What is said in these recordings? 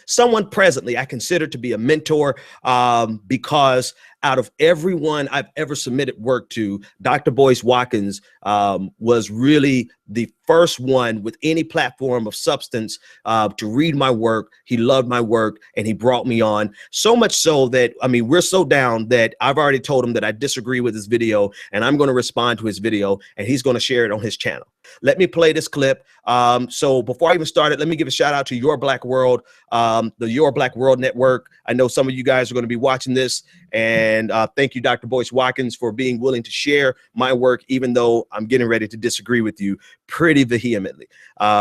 Someone presently I consider to be a mentor, because out of everyone I've ever submitted work to, Dr. Boyce Watkins was really the first one with any platform of substance to read my work. He loved my work and he brought me on, so much so that, I mean, we're so down that I've already told him that I disagree with his video and I'm going to respond to his video and he's going to share it on his channel. Let me play this clip. So before I even started, let me give a shout out to Your Black World, the Your Black World Network. I know some of you guys are going to be watching this, and thank you, Dr. Boyce Watkins, for being willing to share my work, even though I'm getting ready to disagree with you pretty vehemently.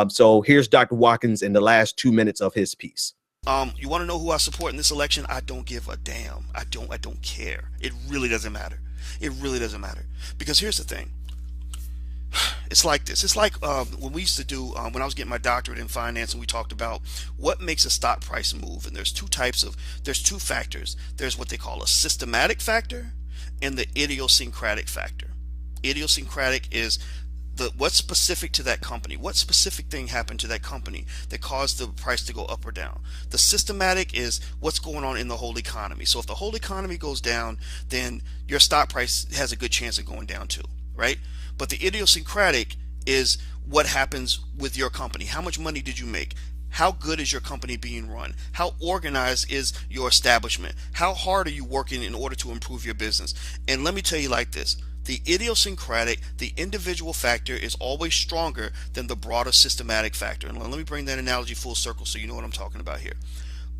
So here's Dr. Watkins in the last 2 minutes of his piece. You want to know who I support in this election? I don't give a damn. I don't care. It really doesn't matter. It really doesn't matter. Because here's the thing. It's like this. It's like when we used to do, when I was getting my doctorate in finance, and we talked about what makes a stock price move. And there's two factors. There's what they call a systematic factor and the idiosyncratic factor. Idiosyncratic is what's specific to that company. What specific thing happened to that company that caused the price to go up or down? The systematic is what's going on in the whole economy. So if the whole economy goes down, then your stock price has a good chance of going down too, right? But the idiosyncratic is what happens with your company. How much money did you make? How good is your company being run? How organized is your establishment? How hard are you working in order to improve your business? And let me tell you like this. The idiosyncratic, the individual factor is always stronger than the broader systematic factor. And let me bring that analogy full circle so you know what I'm talking about here.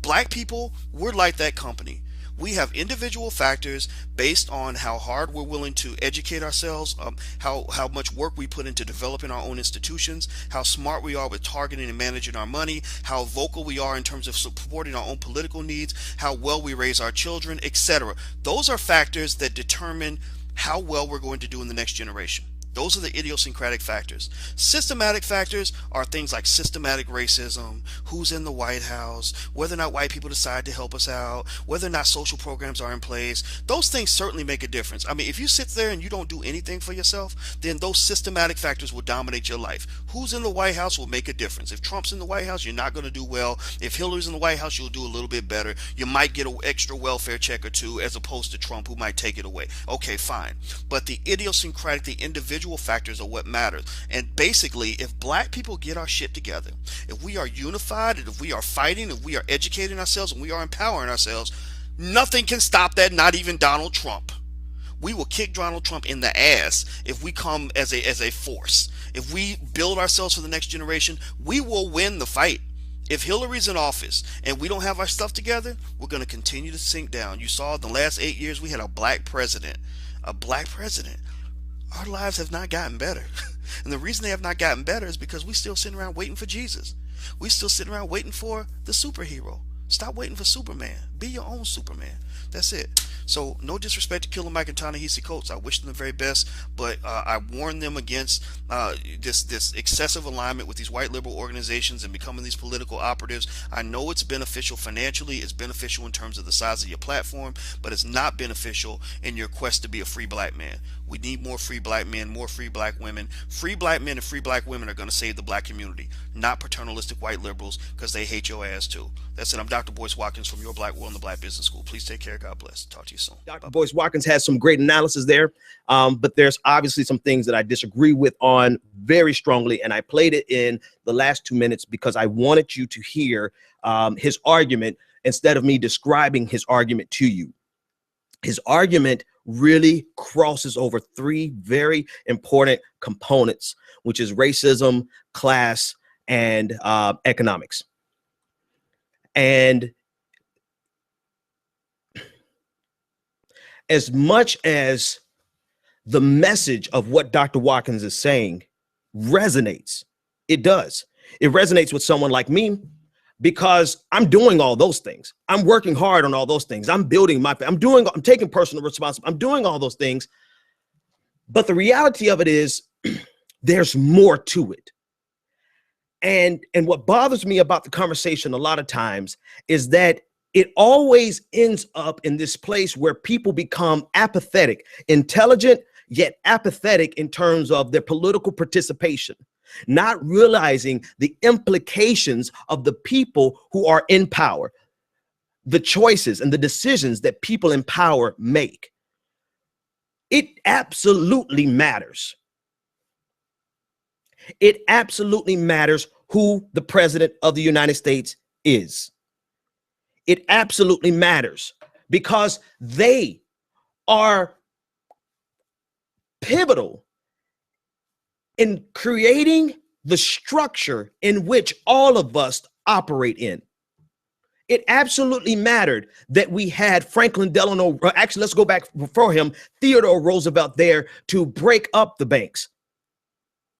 Black people, we're like that company. We have individual factors based on how hard we're willing to educate ourselves, how much work we put into developing our own institutions, how smart we are with targeting and managing our money, how vocal we are in terms of supporting our own political needs, how well we raise our children, etc. Those are factors that determine how well we're going to do in the next generation. Those are the idiosyncratic factors. Systematic factors are things like systematic racism, who's in the White House, whether or not white people decide to help us out, whether or not social programs are in place. Those things certainly make a difference. I mean, if you sit there and you don't do anything for yourself, then those systematic factors will dominate your life. Who's in the White House will make a difference. If Trump's in the White House, you're not going to do well. If Hillary's in the White House, you'll do a little bit better. You might get an extra welfare check or two, as opposed to Trump, who might take it away. Okay, fine. But the idiosyncratic, the individual factors are what matters. And basically, if black people get our shit together, if we are unified, and if we are fighting, if we are educating ourselves, and we are empowering ourselves, nothing can stop that, not even Donald Trump. We will kick Donald Trump in the ass if we come as a force. If we build ourselves for the next generation, we will win the fight. If Hillary's in office and we don't have our stuff together, we're going to continue to sink down. You saw in the last 8 years we had a black president. A black president. Our lives have not gotten better. And the reason they have not gotten better is because we still sitting around waiting for Jesus. We still sitting around waiting for the superhero. Stop waiting for Superman. Be your own Superman. That's it. So no disrespect to Killer Mike and Ta-Nehisi Coates. I wish them the very best, but I warn them against this excessive alignment with these white liberal organizations and becoming these political operatives. I know it's beneficial financially, it's beneficial in terms of the size of your platform, but it's not beneficial in your quest to be a free black man. We need more free black men, more free black women. Free black men and free black women are going to save the black community, not paternalistic white liberals, because they hate your ass too. That's it. I'm Dr. Boyce Watkins from Your Black World and the Black Business School. Please take care. God bless. Talk to you soon. Dr. Boyce Watkins has some great analysis there, but there's obviously some things that I disagree with on very strongly, and I played it in the last 2 minutes because I wanted you to hear his argument instead of me describing his argument to you. His argument really crosses over three very important components, which is racism, class, and economics. And as much as the message of what Dr. Watkins is saying resonates, it does. It resonates with someone like me because I'm doing all those things. I'm working hard on all those things. I'm building my, I'm taking personal responsibility. I'm doing all those things. But the reality of it is there's more to it. And what bothers me about the conversation a lot of times is that it always ends up in this place where people become apathetic, intelligent, yet apathetic in terms of their political participation. not realizing the implications of the people who are in power, the choices and the decisions that people in power make. It absolutely matters. It absolutely matters who the president of the United States is. It absolutely matters because they are pivotal in creating the structure in which all of us operate in. It absolutely mattered that we had Franklin Delano, actually, let's go back before him, Theodore Roosevelt there to break up the banks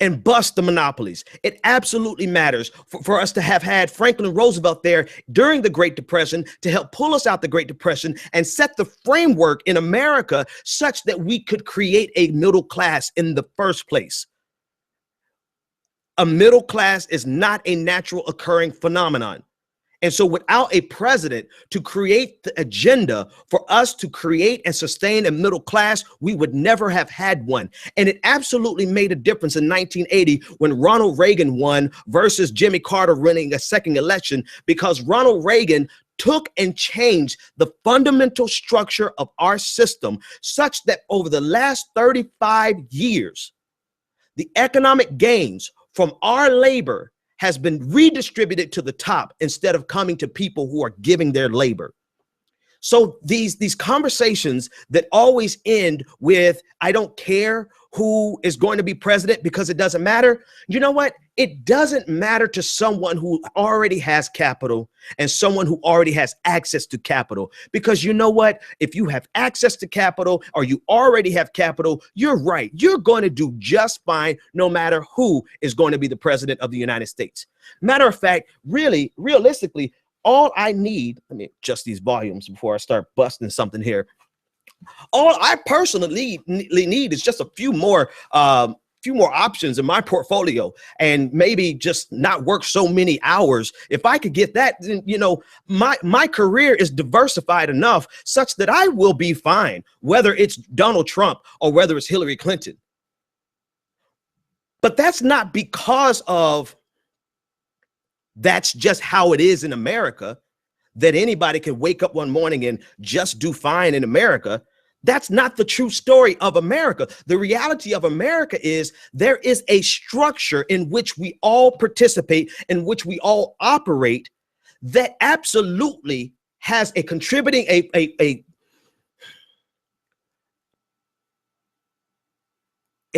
and bust the monopolies. It absolutely matters for us to have had Franklin Roosevelt there during the Great Depression to help pull us out the Great Depression and set the framework in America such that we could create a middle class in the first place. A middle class is not a natural occurring phenomenon. And so without a president to create the agenda for us to create and sustain a middle class, we would never have had one. And it absolutely made a difference in 1980 when Ronald Reagan won versus Jimmy Carter winning a second election, because Ronald Reagan took and changed the fundamental structure of our system such that over the last 35 years, the economic gains from our labor has been redistributed to the top instead of coming to people who are giving their labor. So these conversations that always end with, I don't care who is going to be president because it doesn't matter. You know what? It doesn't matter to someone who already has capital and someone who already has access to capital. Because you know what? If you have access to capital or you already have capital, you're right. You're going to do just fine no matter who is going to be the president of the United States. Matter of fact, really, realistically, all I need, let me adjust these volumes before I start busting something here. All I personally need is just a few more options in my portfolio and maybe just not work so many hours. If I could get that, then, you know, my career is diversified enough such that I will be fine, whether it's Donald Trump or whether it's Hillary Clinton. But that's not because of that's just how it is in America, that anybody can wake up one morning and just do fine in America. That's not the true story of America. The reality of America is there is a structure in which we all participate, in which we all operate, that absolutely has a contributing, a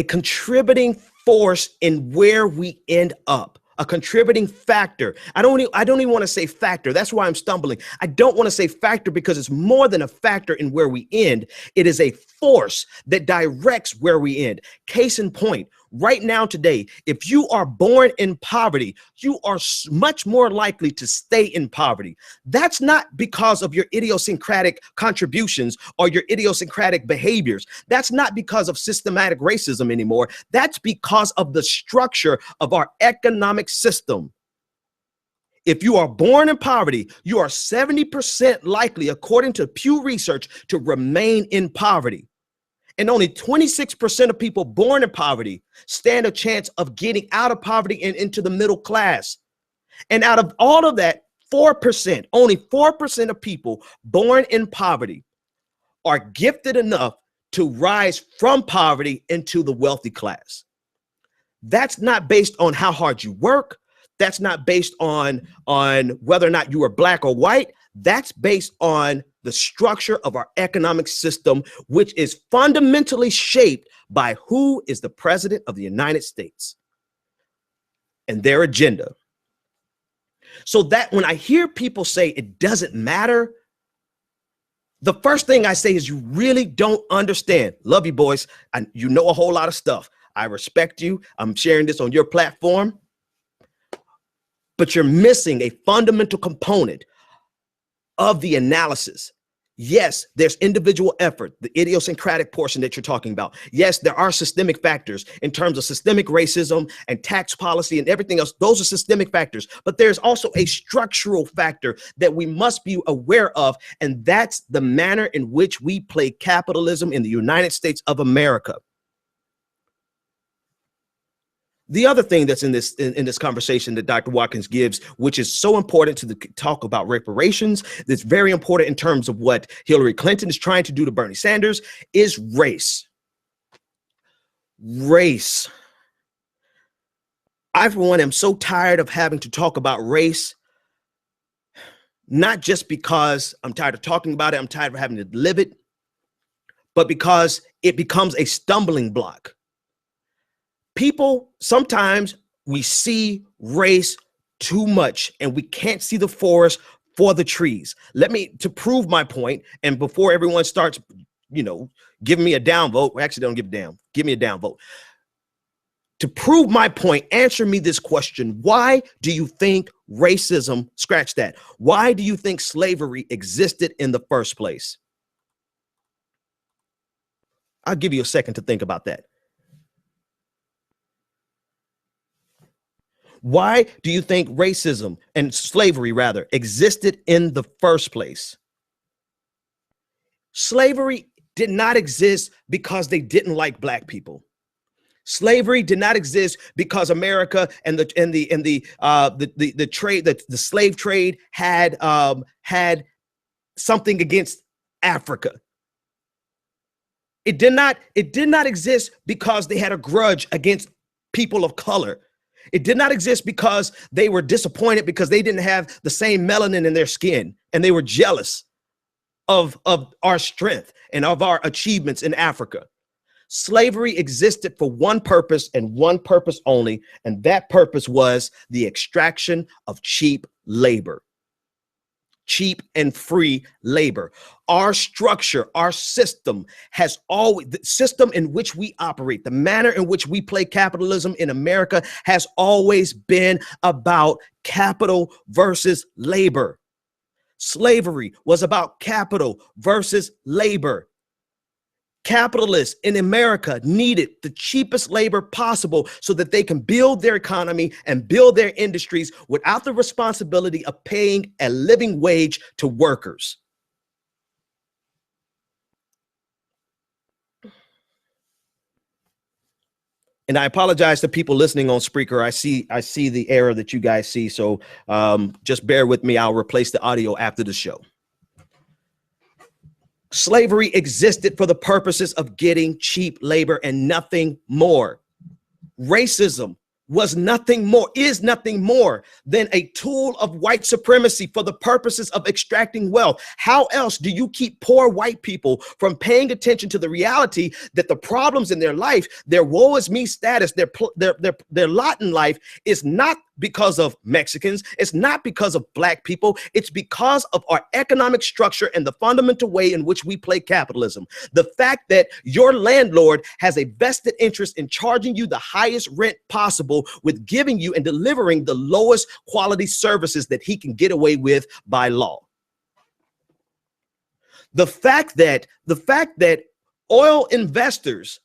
contributing force in where we end up. A contributing factor. I don't even want to say factor. That's why I'm stumbling. I don't want to say factor because it's more than a factor in where we end. It is a force that directs where we end. Case in point, right now today, if you are born in poverty, you are much more likely to stay in poverty. That's not because of your idiosyncratic contributions or your idiosyncratic behaviors. That's not because of systematic racism anymore. That's because of the structure of our economic system. If you are born in poverty, you are 70% likely, according to Pew Research, to remain in poverty. And only 26% of people born in poverty stand a chance of getting out of poverty and into the middle class. And out of all of that, 4%, only 4% of people born in poverty are gifted enough to rise from poverty into the wealthy class. That's not based on how hard you work. That's not based on whether or not you are black or white. That's based on the structure of our economic system, which is fundamentally shaped by who is the president of the United States and their agenda. So that when I hear people say it doesn't matter, the first thing I say is you really don't understand. Love you, boys. And you know a whole lot of stuff. I respect you. I'm sharing this on your platform. But you're missing a fundamental component of the analysis. Yes, there's individual effort, the idiosyncratic portion that you're talking about. Yes, there are systemic factors in terms of systemic racism and tax policy and everything else. Those are systemic factors, but there's also a structural factor that we must be aware of, and that's the manner in which we play capitalism in the United States of America. The other thing that's in this conversation that Dr. Watkins gives, which is so important to the talk about reparations, that's very important in terms of what Hillary Clinton is trying to do to Bernie Sanders, is race. Race. I, for one, am so tired of having to talk about race, not just because I'm tired of talking about it, I'm tired of having to live it, but because it becomes a stumbling block. People, sometimes we see race too much and we can't see the forest for the trees. To prove my point, and before everyone starts, giving me a downvote, actually don't give a damn, give me a downvote. To prove my point, answer me this question. Why do you think racism, scratch that, why do you think slavery existed in the first place? I'll give you a second to think about that. Why do you think racism and slavery, rather, existed in the first place? Slavery did not exist because they didn't like black people. Slavery did not exist because America and the trade, the slave trade had something against Africa. It did not exist because they had a grudge against people of color. It did not exist because they were disappointed because they didn't have the same melanin in their skin and they were jealous of our strength and of our achievements in Africa. Slavery existed for one purpose and one purpose only, and that purpose was the extraction of cheap labor. Cheap and free labor. Our structure, our system has always, the system in which we operate, the manner in which we play capitalism in America has always been about capital versus labor. Slavery was about capital versus labor. Capitalists in America needed the cheapest labor possible so that they can build their economy and build their industries without the responsibility of paying a living wage to workers. And I apologize to people listening on Spreaker. I see the error that you guys see. So just bear with me. I'll replace the audio after the show. Slavery existed for the purposes of getting cheap labor and nothing more. Racism was nothing more, is nothing more than a tool of white supremacy for the purposes of extracting wealth. How else do you keep poor white people from paying attention to the reality that the problems in their life, their woe is me status, their lot in life is not because of Mexicans, it's not because of black people, it's because of our economic structure and the fundamental way in which we play capitalism. The fact that your landlord has a vested interest in charging you the highest rent possible with giving you and delivering the lowest quality services that he can get away with by law. The fact that oil investors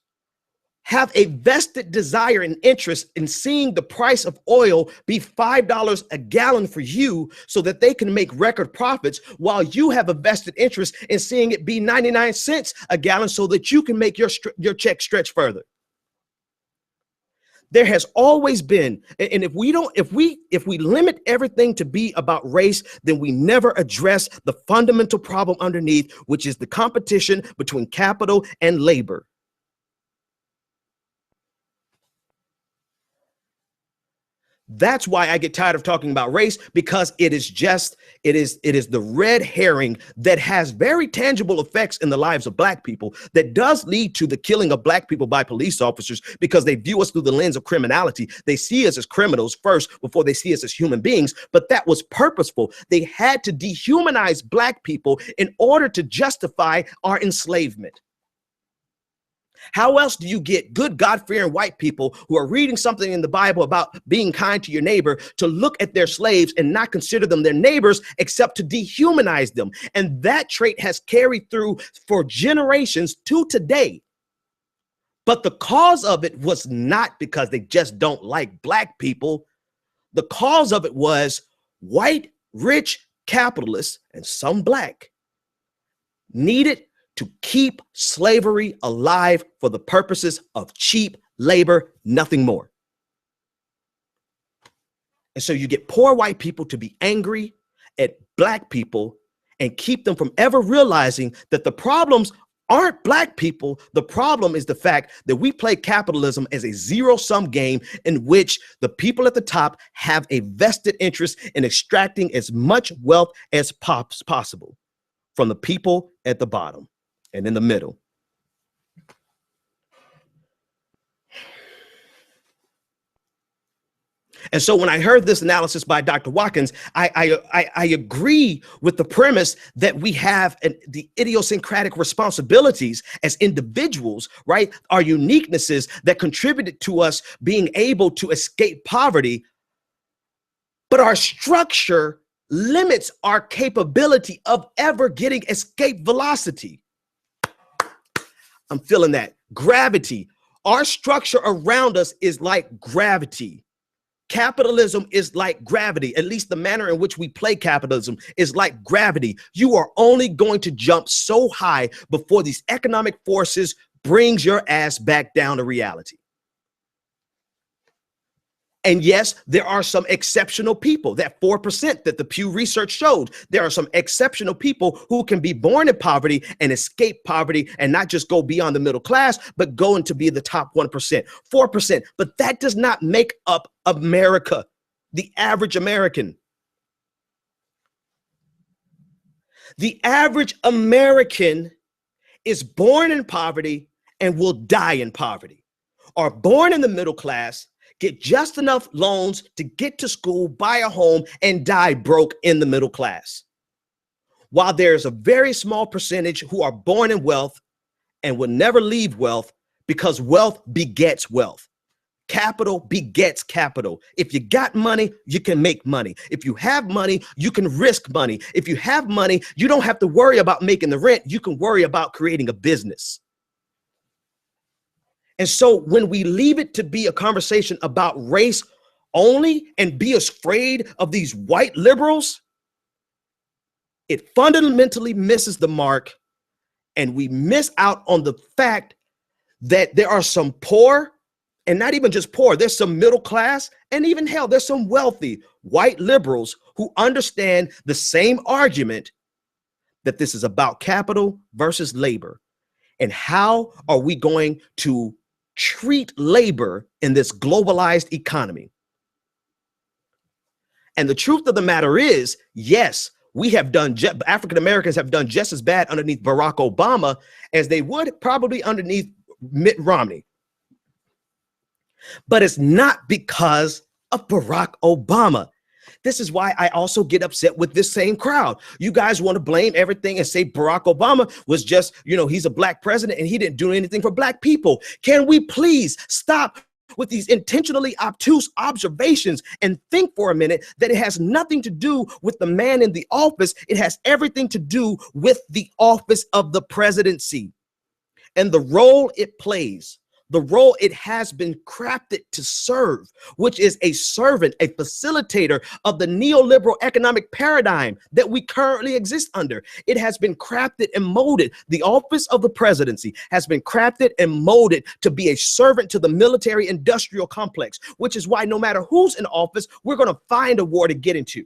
have a vested desire and interest in seeing the price of oil be $5 a gallon for you so that they can make record profits, while you have a vested interest in seeing it be 99 cents a gallon so that you can make your check stretch further. There has always been, and if we limit everything to be about race, then we never address the fundamental problem underneath, which is the competition between capital and labor. That's why I get tired of talking about race, because it is the red herring that has very tangible effects in the lives of black people, that does lead to the killing of black people by police officers because they view us through the lens of criminality. They see us as criminals first before they see us as human beings, but that was purposeful. They had to dehumanize black people in order to justify our enslavement. How else do you get good God-fearing white people who are reading something in the Bible about being kind to your neighbor to look at their slaves and not consider them their neighbors except to dehumanize them? And that trait has carried through for generations to today. But the cause of it was not because they just don't like black people. The cause of it was white, rich capitalists, and some black, needed to keep slavery alive for the purposes of cheap labor, nothing more. And so you get poor white people to be angry at black people and keep them from ever realizing that the problems aren't black people. The problem is the fact that we play capitalism as a zero-sum game in which the people at the top have a vested interest in extracting as much wealth as possible from the people at the bottom and in the middle. And so when I heard this analysis by Dr. Watkins, I agree with the premise that we have the idiosyncratic responsibilities as individuals, right? Our uniquenesses that contributed to us being able to escape poverty, but our structure limits our capability of ever getting escape velocity. I'm feeling that. Gravity. Our structure around us is like gravity. Capitalism is like gravity. At least the manner in which we play capitalism is like gravity. You are only going to jump so high before these economic forces brings your ass back down to reality. And yes, there are some exceptional people, that 4% that the Pew Research showed. There are some exceptional people who can be born in poverty and escape poverty and not just go beyond the middle class, but go into be the top 1%, 4%. But that does not make up America, the average American. The average American is born in poverty and will die in poverty, or born in the middle class, get just enough loans to get to school, buy a home, and die broke in the middle class. While there's a very small percentage who are born in wealth and will never leave wealth because wealth begets wealth. Capital begets capital. If you got money, you can make money. If you have money, you can risk money. If you have money, you don't have to worry about making the rent. You can worry about creating a business. And so when we leave it to be a conversation about race only and be afraid of these white liberals, it fundamentally misses the mark, and we miss out on the fact that there are some poor, and not even just poor, there's some middle class, and even hell, there's some wealthy white liberals who understand the same argument that this is about capital versus labor. And how are we going to treat labor in this globalized economy? And the truth of the matter is, yes, we have done, African Americans have done just as bad underneath Barack Obama as they would probably underneath Mitt Romney. But it's not because of Barack Obama. This is why I also get upset with this same crowd. You guys want to blame everything and say Barack Obama was just, he's a black president and he didn't do anything for black people. Can we please stop with these intentionally obtuse observations and think for a minute that it has nothing to do with the man in the office? It has everything to do with the office of the presidency and the role it plays. The role it has been crafted to serve, which is a servant, a facilitator of the neoliberal economic paradigm that we currently exist under. It has been crafted and molded. The office of the presidency has been crafted and molded to be a servant to the military industrial complex, which is why no matter who's in office, we're going to find a war to get into.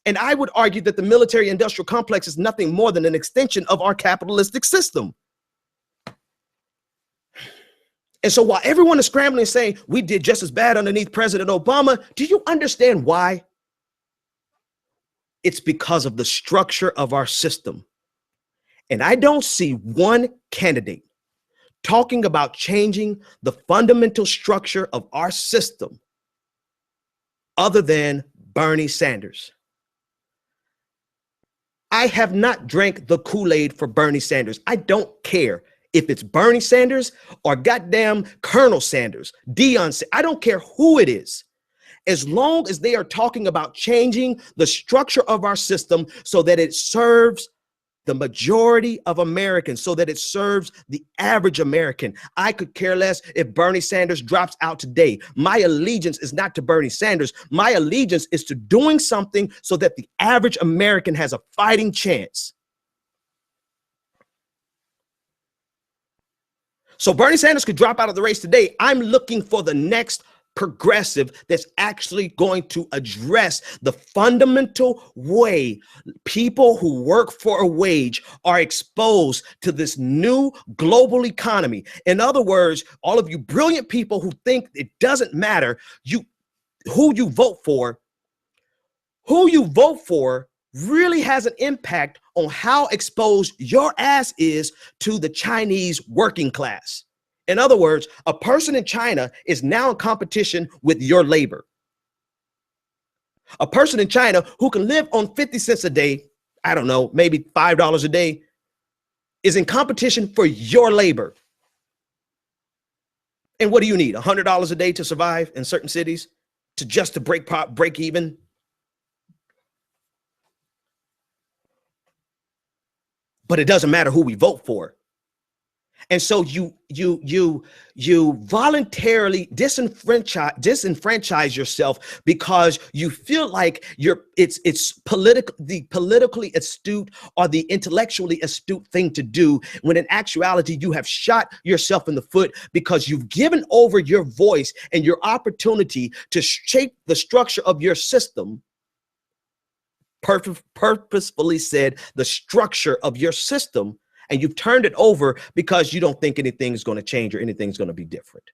And I would argue that the military industrial complex is nothing more than an extension of our capitalistic system. And so while everyone is scrambling and saying we did just as bad underneath President Obama, do you understand why? It's because of the structure of our system. And I don't see one candidate talking about changing the fundamental structure of our system other than Bernie Sanders. I have not drank the Kool-Aid for Bernie Sanders. I don't care if it's Bernie Sanders or goddamn Colonel Sanders, Deion, I don't care who it is. As long as they are talking about changing the structure of our system so that it serves the majority of Americans, so that it serves the average American. I could care less if Bernie Sanders drops out today. My allegiance is not to Bernie Sanders. My allegiance is to doing something so that the average American has a fighting chance. So Bernie Sanders could drop out of the race today. I'm looking for the next progressive that's actually going to address the fundamental way people who work for a wage are exposed to this new global economy. In other words, all of you brilliant people who think it doesn't matter who you vote for really has an impact on how exposed your ass is to the Chinese working class. In other words, a person in China is now in competition with your labor. A person in China who can live on 50 cents a day, I don't know, maybe $5 a day, is in competition for your labor. And what do you need? $100 a day to survive in certain cities, to break even? But it doesn't matter who we vote for. And so you voluntarily disenfranchise yourself because you feel like it's the politically astute or the intellectually astute thing to do, when in actuality you have shot yourself in the foot because you've given over your voice and your opportunity to shape the structure of your system. Purposefully said, the structure of your system, and you've turned it over because you don't think anything's going to change or anything's going to be different.